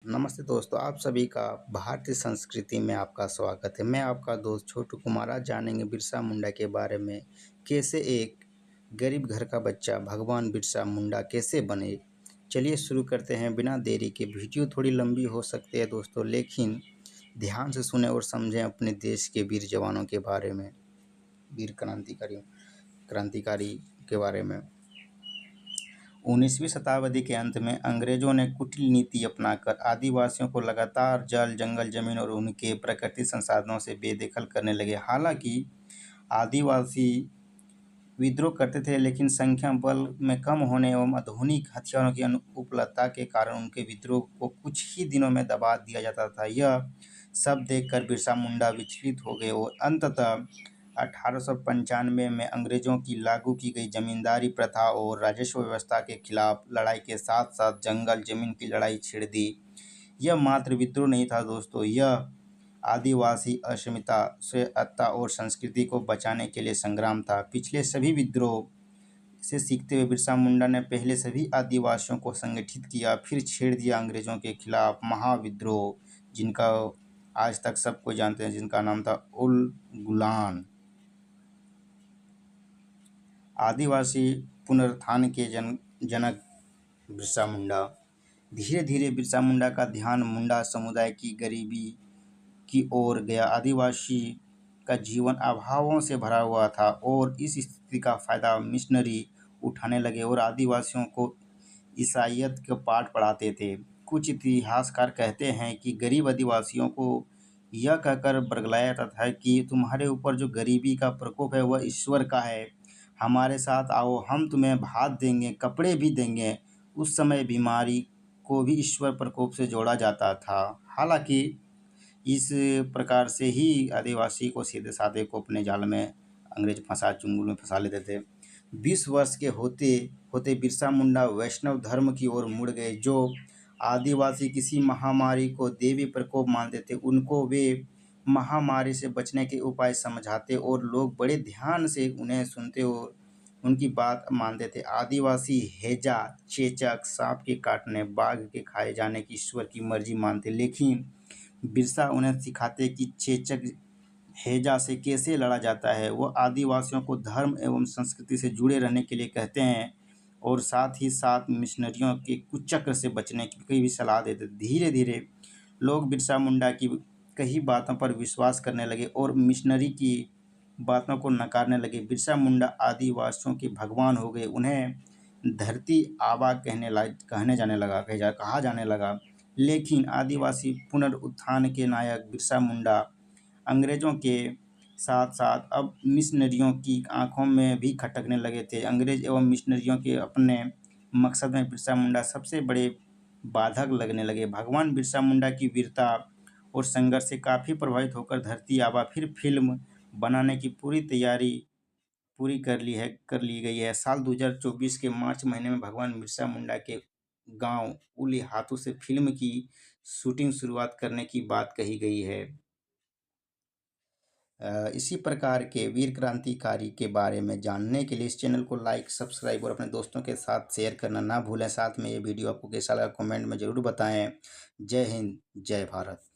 नमस्ते दोस्तों, आप सभी का भारतीय संस्कृति में आपका स्वागत है। मैं आपका दोस्त छोटू कुमार। आज जानेंगे बिरसा मुंडा के बारे में। कैसे एक गरीब घर का बच्चा भगवान बिरसा मुंडा कैसे बने। चलिए शुरू करते हैं बिना देरी के। वीडियो थोड़ी लंबी हो सकती है दोस्तों, लेकिन ध्यान से सुने और समझें अपने देश के वीर जवानों के बारे में, वीर क्रांतिकारी के बारे में। 19वीं शताब्दी के अंत में अंग्रेजों ने कुटिल नीति अपनाकर आदिवासियों को लगातार जल, जंगल, जमीन और उनके प्राकृतिक संसाधनों से बेदखल करने लगे। हालांकि आदिवासी विद्रोह करते थे, लेकिन संख्या बल में कम होने एवं आधुनिक हथियारों की अनुपलब्धता के कारण उनके विद्रोह को कुछ ही दिनों में दबा दिया जाता था। यह सब देखकर बिरसा मुंडा विचलित हो गए और अंततः 1895 में अंग्रेजों की लागू की गई जमींदारी प्रथा और राजस्व व्यवस्था के खिलाफ लड़ाई के साथ साथ जंगल जमीन की लड़ाई छेड़ दी। यह मात्र विद्रोह नहीं था दोस्तों, यह आदिवासी अस्मिता, स्वायत्तता और संस्कृति को बचाने के लिए संग्राम था। पिछले सभी विद्रोह से सीखते हुए बिरसा मुंडा ने पहले सभी आदिवासियों को संगठित किया, फिर छेड़ दिया अंग्रेजों के खिलाफ महाविद्रोह, जिनका आज तक सब कोई जानते हैं, जिनका नाम था उलगुलान। आदिवासी पुनरुत्थान के जनक बिरसा मुंडा। धीरे धीरे बिरसा मुंडा का ध्यान मुंडा समुदाय की गरीबी की ओर गया। आदिवासी का जीवन अभावों से भरा हुआ था और इस स्थिति का फायदा मिशनरी उठाने लगे और आदिवासियों को ईसाईयत के पाठ पढ़ाते थे। कुछ इतिहासकार कहते हैं कि गरीब आदिवासियों को यह कहकर बरगलाया जाता था कि तुम्हारे ऊपर जो गरीबी का प्रकोप है वह ईश्वर का है, हमारे साथ आओ, हम तुम्हें भात देंगे, कपड़े भी देंगे। उस समय बीमारी को भी ईश्वर प्रकोप से जोड़ा जाता था। हालांकि इस प्रकार से ही आदिवासी को, सीधे साधे को अपने जाल में अंग्रेज चुंगल में फंसा लेते थे। 20 वर्ष के होते होते बिरसा मुंडा वैष्णव धर्म की ओर मुड़ गए। जो आदिवासी किसी महामारी को देवी प्रकोप मानते थे, उनको वे महामारी से बचने के उपाय समझाते और लोग बड़े ध्यान से उन्हें सुनते और उनकी बात मानते थे। आदिवासी हैजा, चेचक, सांप के काटने, बाघ के खाए जाने की ईश्वर की मर्जी मानते, लेकिन बिरसा उन्हें सिखाते कि चेचक हैजा से कैसे लड़ा जाता है। वो आदिवासियों को धर्म एवं संस्कृति से जुड़े रहने के लिए कहते हैं और साथ ही साथ मिशनरियों के कुचक्र से बचने की भी सलाह देते। धीरे धीरे लोग बिरसा मुंडा की कई बातों पर विश्वास करने लगे और मिशनरी की बातों को नकारने लगे। बिरसा मुंडा आदिवासियों के भगवान हो गए। उन्हें धरती आबा कहा जाने लगा। लेकिन आदिवासी पुनरुत्थान के नायक बिरसा मुंडा अंग्रेजों के साथ साथ अब मिशनरियों की आंखों में भी खटकने लगे थे। अंग्रेज एवं मिशनरियों के अपने मकसद में बिरसा मुंडा सबसे बड़े बाधक लगने लगे। भगवान बिरसा मुंडा की वीरता और संघर्ष से काफ़ी प्रभावित होकर धरती आबा फिर फिल्म बनाने की पूरी तैयारी कर ली गई है। साल 2024 के मार्च महीने में भगवान बिरसा मुंडा के गांव उली हाथों से फिल्म की शूटिंग शुरुआत करने की बात कही गई है। इसी प्रकार के वीर क्रांतिकारी के बारे में जानने के लिए इस चैनल को लाइक, सब्सक्राइब और अपने दोस्तों के साथ शेयर करना ना भूलें। साथ में ये वीडियो आपको कैसा लगा कमेंट में ज़रूर बताएं। जय हिंद, जय भारत।